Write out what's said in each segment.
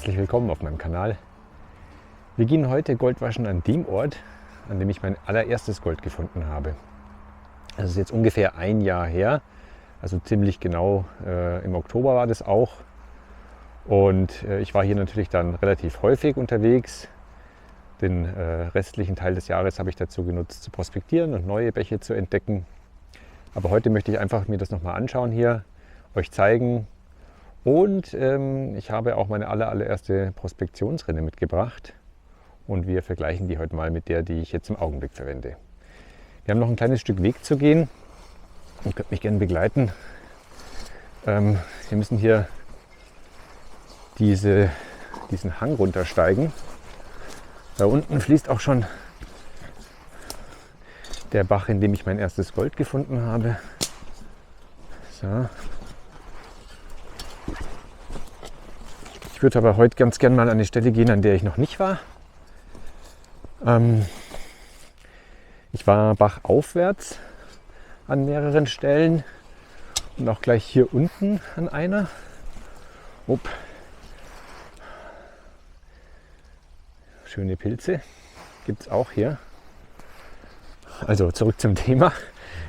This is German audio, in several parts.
herzlich willkommen auf meinem Kanal. Wir gehen heute Gold waschen an dem Ort, an dem ich mein allererstes Gold gefunden habe. Das ist jetzt ungefähr ein Jahr her, also ziemlich genau im Oktober war das auch. Und ich war hier natürlich dann relativ häufig unterwegs. Den restlichen Teil des Jahres habe ich dazu genutzt, zu prospektieren und neue Bäche zu entdecken. Aber heute möchte ich einfach mir das nochmal anschauen hier, euch zeigen. Und ich habe auch meine allererste Prospektionsrinne mitgebracht. Und wir vergleichen die heute mal mit der, die ich jetzt im Augenblick verwende. Wir haben noch ein kleines Stück Weg zu gehen. Ihr könnt mich gerne begleiten. Wir müssen hier diesen Hang runtersteigen. Da unten fließt auch schon der Bach, in dem ich mein erstes Gold gefunden habe. So. Ich würde aber heute ganz gern mal an eine Stelle gehen, an der ich noch nicht war. Ich war bachaufwärts an mehreren Stellen und auch gleich hier unten an einer. Schöne Pilze gibt es auch hier. Also zurück zum Thema.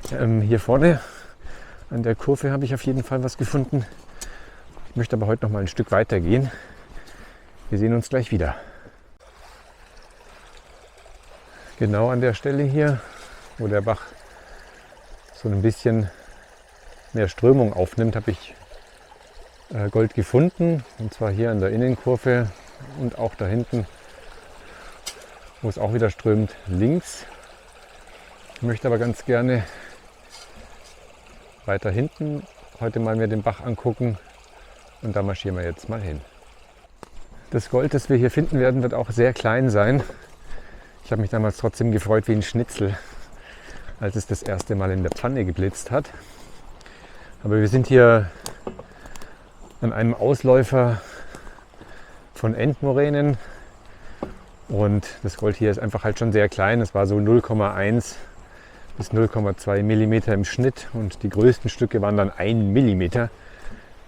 Hier vorne an der Kurve habe ich auf jeden Fall was gefunden. Ich möchte aber heute noch mal ein Stück weiter gehen. Wir sehen uns gleich wieder. Genau an der Stelle hier, wo der Bach so ein bisschen mehr Strömung aufnimmt, habe ich Gold gefunden. Und zwar hier an der Innenkurve und auch da hinten, wo es auch wieder strömt, links. Ich möchte aber ganz gerne weiter hinten heute mal mir den Bach angucken. Und da marschieren wir jetzt mal hin. Das Gold, das wir hier finden werden, wird auch sehr klein sein. Ich habe mich damals trotzdem gefreut wie ein Schnitzel, als es das erste Mal in der Pfanne geblitzt hat. Aber wir sind hier an einem Ausläufer von Endmoränen. Und das Gold hier ist einfach halt schon sehr klein. Es war so 0,1 bis 0,2 mm im Schnitt. Und die größten Stücke waren dann 1 mm.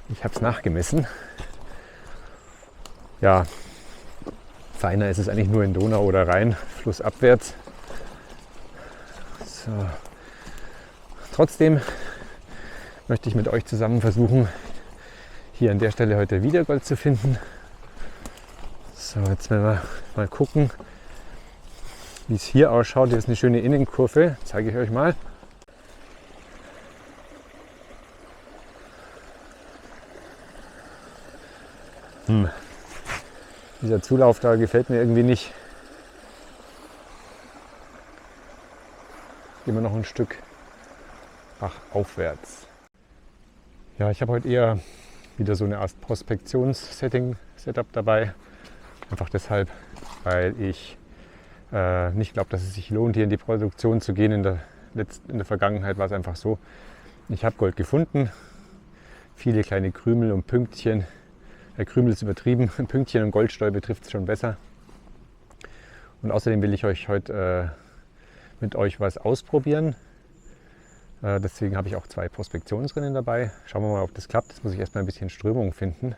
Ich habe es nachgemessen. Ja, feiner ist es eigentlich nur in Donau oder Rhein, flussabwärts. So. Trotzdem möchte ich mit euch zusammen versuchen, hier an der Stelle heute wieder Gold zu finden. So, jetzt werden wir mal gucken, wie es hier ausschaut. Hier ist eine schöne Innenkurve, zeige ich euch mal. Dieser Zulauf da gefällt mir irgendwie nicht. Gehen wir noch ein Stück bachaufwärts. Ja, ich habe heute eher wieder so eine Art Prospektions-Setup dabei. Einfach deshalb, weil ich nicht glaube, dass es sich lohnt, hier in die Produktion zu gehen. In der Vergangenheit war es einfach so, ich habe Gold gefunden, viele kleine Krümel und Pünktchen. Krümel ist übertrieben, Pünktchen und Goldstäube trifft es schon besser. Und außerdem will ich euch heute mit euch was ausprobieren. Deswegen habe ich auch 2 Prospektionsrinnen dabei. Schauen wir mal, ob das klappt. Jetzt muss ich erstmal ein bisschen Strömung finden.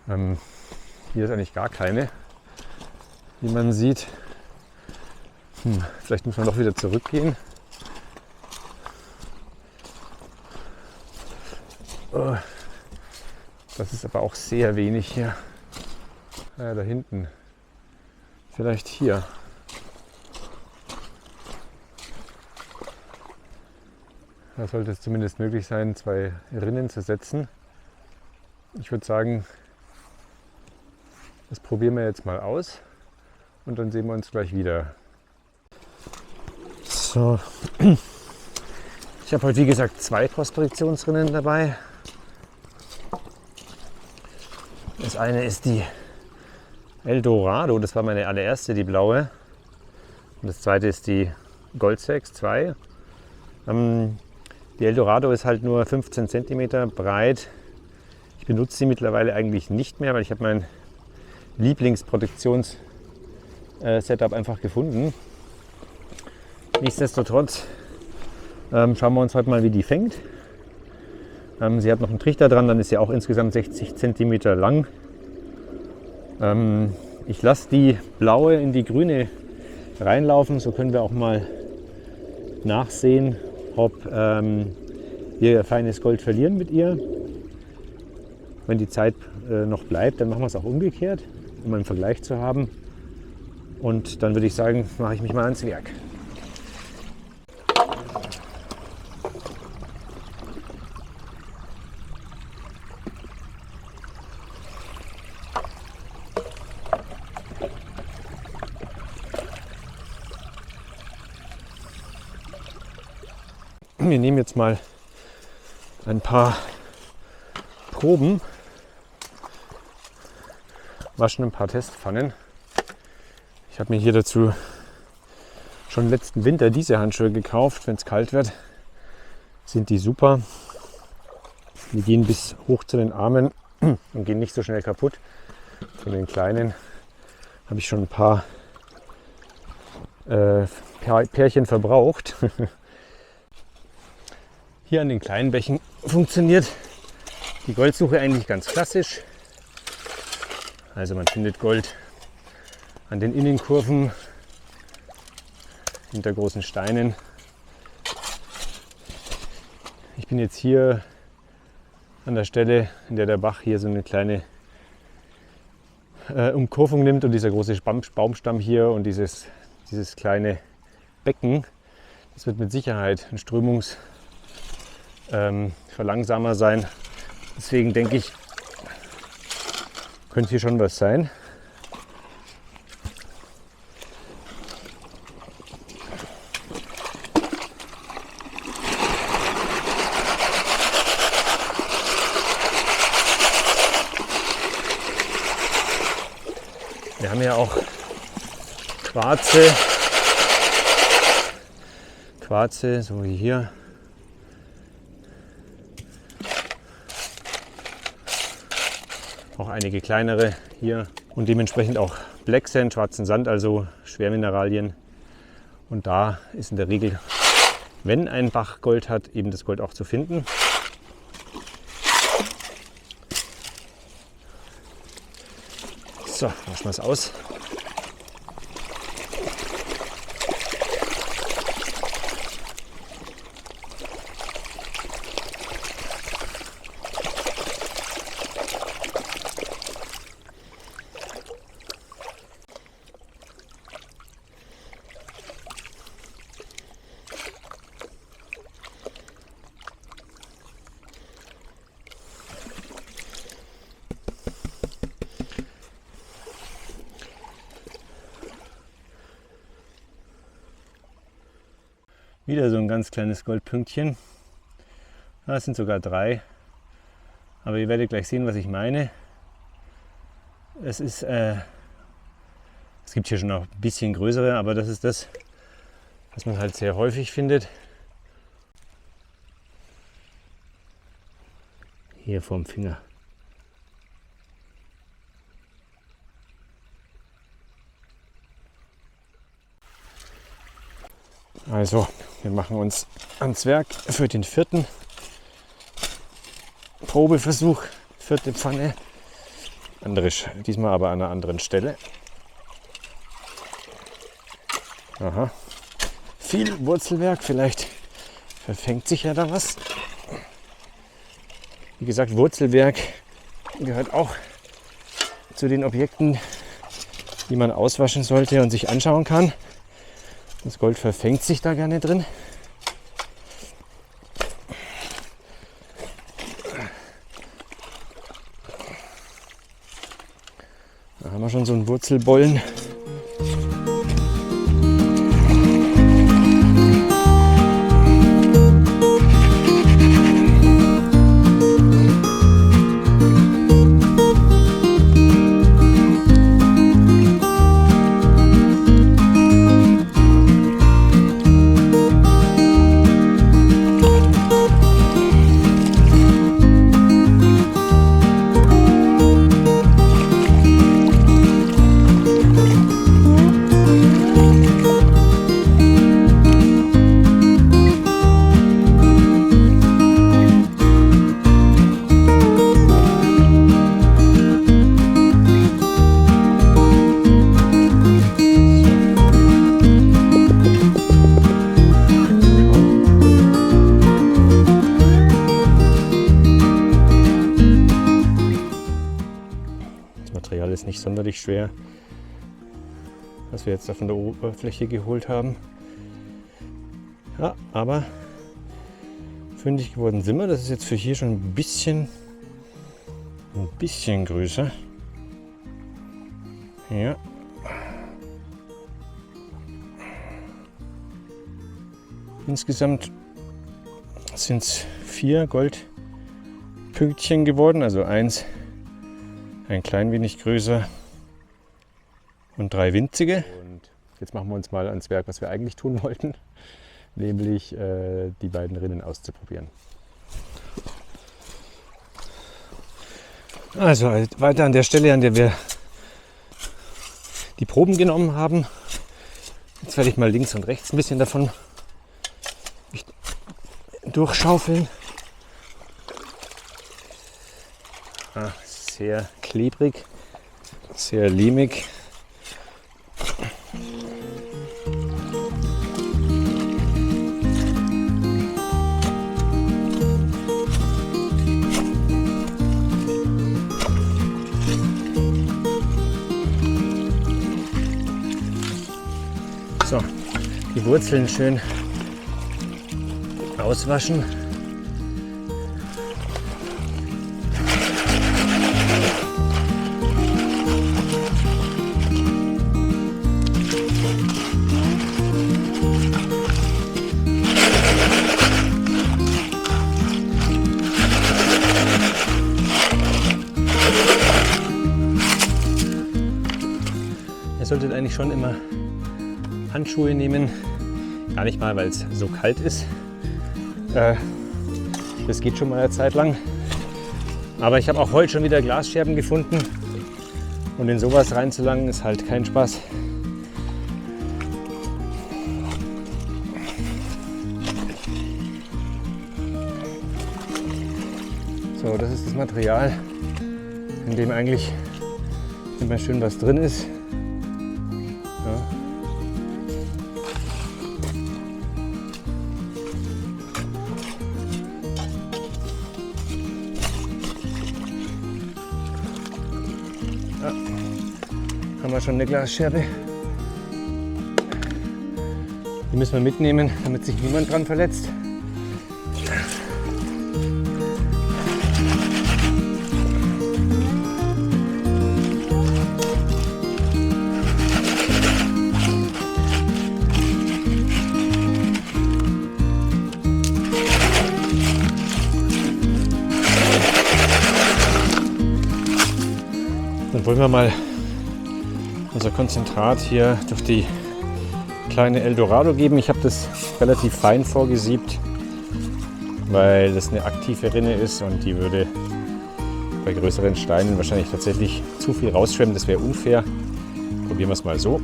Hier ist eigentlich gar keine, wie man sieht. Vielleicht muss man doch wieder zurückgehen. Das ist aber auch sehr wenig hier. Ja, da hinten. Vielleicht hier. Da sollte es zumindest möglich sein, 2 Rinnen zu setzen. Ich würde sagen, das probieren wir jetzt mal aus und dann sehen wir uns gleich wieder. So. Ich habe heute wie gesagt 2 Prospektionsrinnen dabei. Das eine ist die Eldorado, das war meine allererste, die blaue. Und das zweite ist die Goldsex 2. Die Eldorado ist halt nur 15 cm breit. Ich benutze sie mittlerweile eigentlich nicht mehr, weil ich habe mein Lieblingsproduktions-Setup einfach gefunden. Nichtsdestotrotz schauen wir uns heute mal, wie die fängt. Sie hat noch einen Trichter dran, dann ist sie auch insgesamt 60 cm lang. Ich lasse die blaue in die grüne reinlaufen, so können wir auch mal nachsehen, ob wir feines Gold verlieren mit ihr. Wenn die Zeit noch bleibt, dann machen wir es auch umgekehrt, um einen Vergleich zu haben. Und dann würde ich sagen, mache ich mich mal ans Werk. Wir nehmen jetzt mal ein paar Proben, waschen ein paar Testpfannen. Ich habe mir hier dazu schon letzten Winter diese Handschuhe gekauft. Wenn es kalt wird, sind die super. Die gehen bis hoch zu den Armen und gehen nicht so schnell kaputt. Von den kleinen habe ich schon ein paar Pärchen verbraucht. Hier an den kleinen Bächen funktioniert die Goldsuche eigentlich ganz klassisch. Also man findet Gold an den Innenkurven, hinter großen Steinen. Ich bin jetzt hier an der Stelle, in der der Bach hier so eine kleine Umkurvung nimmt und dieser große Baumstamm hier und dieses kleine Becken, das wird mit Sicherheit ein Strömungsverlangsamer sein. Deswegen denke ich, könnte hier schon was sein. Wir haben ja auch Quarze, so wie hier. Auch einige kleinere hier und dementsprechend auch Black Sand, schwarzen Sand, also Schwermineralien. Und da ist in der Regel, wenn ein Bach Gold hat, eben das Gold auch zu finden. So, waschen wir es aus. Wieder so ein ganz kleines Goldpünktchen. Es sind sogar 3. Aber ihr werdet gleich sehen, was ich meine. Es gibt hier schon noch ein bisschen größere, aber das ist das, was man halt sehr häufig findet. Hier vorm Finger. Also, wir machen uns ans Werk für den 4. Probeversuch, 4. Pfanne. Diesmal aber an einer anderen Stelle. Aha. Viel Wurzelwerk, vielleicht verfängt sich ja da was. Wie gesagt, Wurzelwerk gehört auch zu den Objekten, die man auswaschen sollte und sich anschauen kann. Das Gold verfängt sich da gerne drin. Da haben wir schon so einen Wurzelbollen. ziemlich schwer, was wir jetzt da von der Oberfläche geholt haben. Ja, aber fündig geworden sind wir. Das ist jetzt für hier schon ein bisschen größer. Ja. Insgesamt sind es 4 Goldpünktchen geworden, also eins ein klein wenig größer und 3 winzige. Und jetzt machen wir uns mal ans Werk, was wir eigentlich tun wollten, nämlich die beiden Rinnen auszuprobieren. Also weiter an der Stelle, an der wir die Proben genommen haben. Jetzt werde ich mal links und rechts ein bisschen davon durchschaufeln. Sehr klebrig, sehr lehmig. So, die Wurzeln schön auswaschen. Ihr solltet eigentlich schon immer Handschuhe nehmen, gar nicht mal, weil es so kalt ist. Das geht schon mal eine Zeit lang. Aber ich habe auch heute schon wieder Glasscherben gefunden und in sowas reinzulangen ist halt kein Spaß. So, das ist das Material, in dem eigentlich immer schön was drin ist. Ja. Haben wir schon eine Glasscherbe. Die müssen wir mitnehmen, damit sich niemand dran verletzt. Dann wollen wir mal unser Konzentrat hier durch die kleine Eldorado geben. Ich habe das relativ fein vorgesiebt, weil das eine aktive Rinne ist und die würde bei größeren Steinen wahrscheinlich tatsächlich zu viel rausschwemmen. Das wäre unfair. Probieren wir es mal so.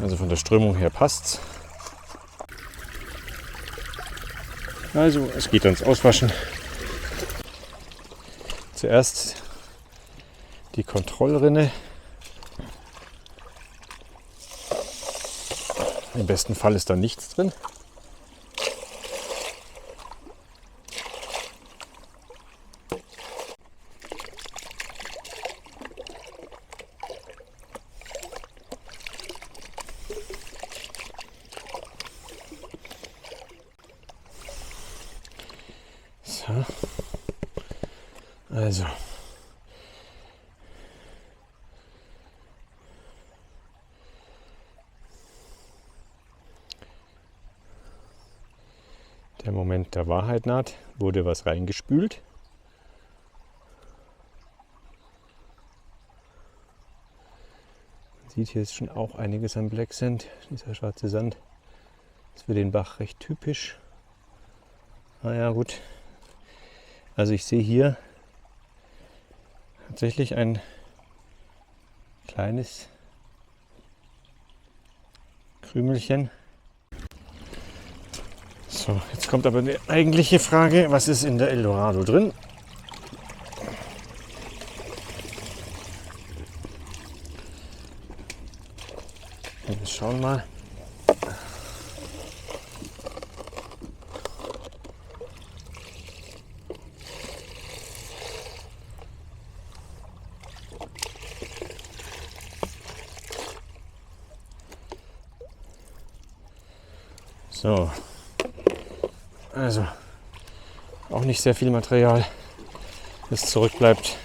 Also von der Strömung her passt's. Also es geht ans Auswaschen. Zuerst die Kontrollrinne. Im besten Fall ist da nichts drin. So. Also. Der Moment der Wahrheit naht, wurde was reingespült. Man sieht, hier ist schon auch einiges an Black Sand. Dieser schwarze Sand ist für den Bach recht typisch. Ja, gut. Also ich sehe hier tatsächlich ein kleines Krümelchen. So, jetzt kommt aber die eigentliche Frage, was ist in der Eldorado drin? Wir schauen mal. So, also auch nicht sehr viel Material, das zurückbleibt.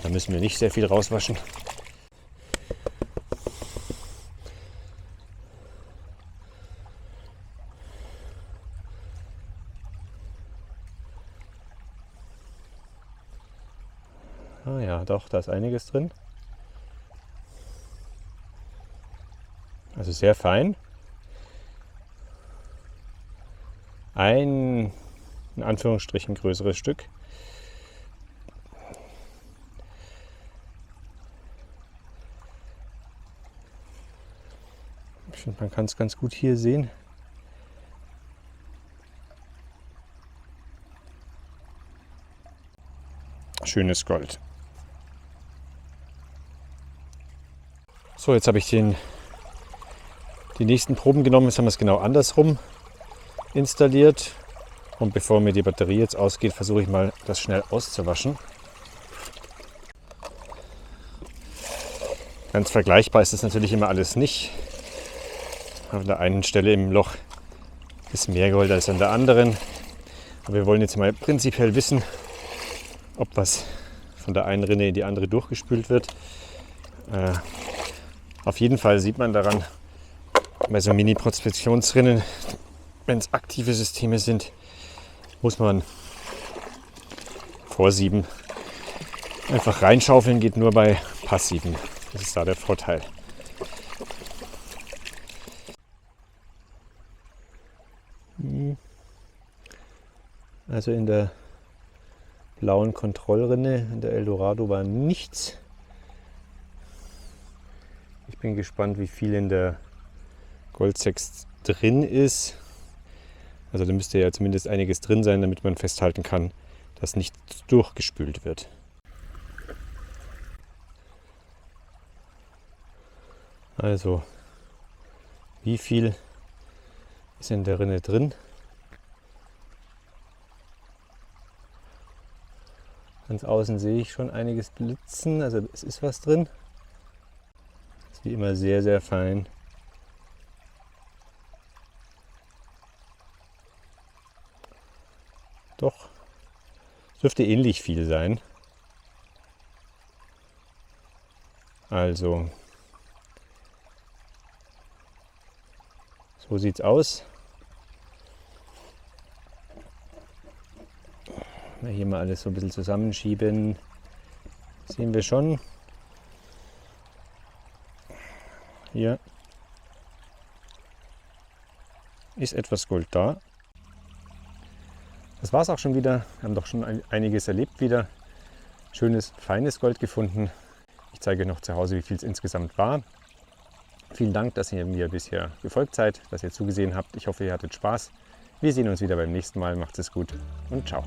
Da müssen wir nicht sehr viel rauswaschen. Ah ja, doch, da ist einiges drin. Also sehr fein. Ein, in Anführungsstrichen, größeres Stück. Ich finde, man kann es ganz gut hier sehen. Schönes Gold. So, jetzt habe ich die nächsten Proben genommen. Jetzt haben wir es genau andersrum installiert. Und bevor mir die Batterie jetzt ausgeht, versuche ich mal, das schnell auszuwaschen. Ganz vergleichbar ist das natürlich immer alles nicht. Auf der einen Stelle im Loch ist mehr Gold als an der anderen. Aber wir wollen jetzt mal prinzipiell wissen, ob was von der einen Rinne in die andere durchgespült wird. Auf jeden Fall sieht man daran, bei so Mini-Prospektionsrinnen, wenn es aktive Systeme sind, muss man vorsieben. Einfach reinschaufeln geht nur bei passiven. Das ist da der Vorteil. Also in der blauen Kontrollrinne, in der Eldorado, war nichts. Ich bin gespannt, wie viel in der Gold 6 drin ist. Also da müsste ja zumindest einiges drin sein, damit man festhalten kann, dass nicht durchgespült wird. Also, wie viel ist in der Rinne drin? Ganz außen sehe ich schon einiges blitzen, also es ist was drin. Ist wie immer sehr, sehr fein. Doch, es dürfte ähnlich viel sein. Also, so sieht es aus. Hier mal alles so ein bisschen zusammenschieben. Sehen wir schon. Hier ist etwas Gold da. Das war es auch schon wieder. Wir haben doch schon einiges erlebt wieder. Schönes, feines Gold gefunden. Ich zeige euch noch zu Hause, wie viel es insgesamt war. Vielen Dank, dass ihr mir bisher gefolgt seid, dass ihr zugesehen habt. Ich hoffe, ihr hattet Spaß. Wir sehen uns wieder beim nächsten Mal. Macht es gut und ciao.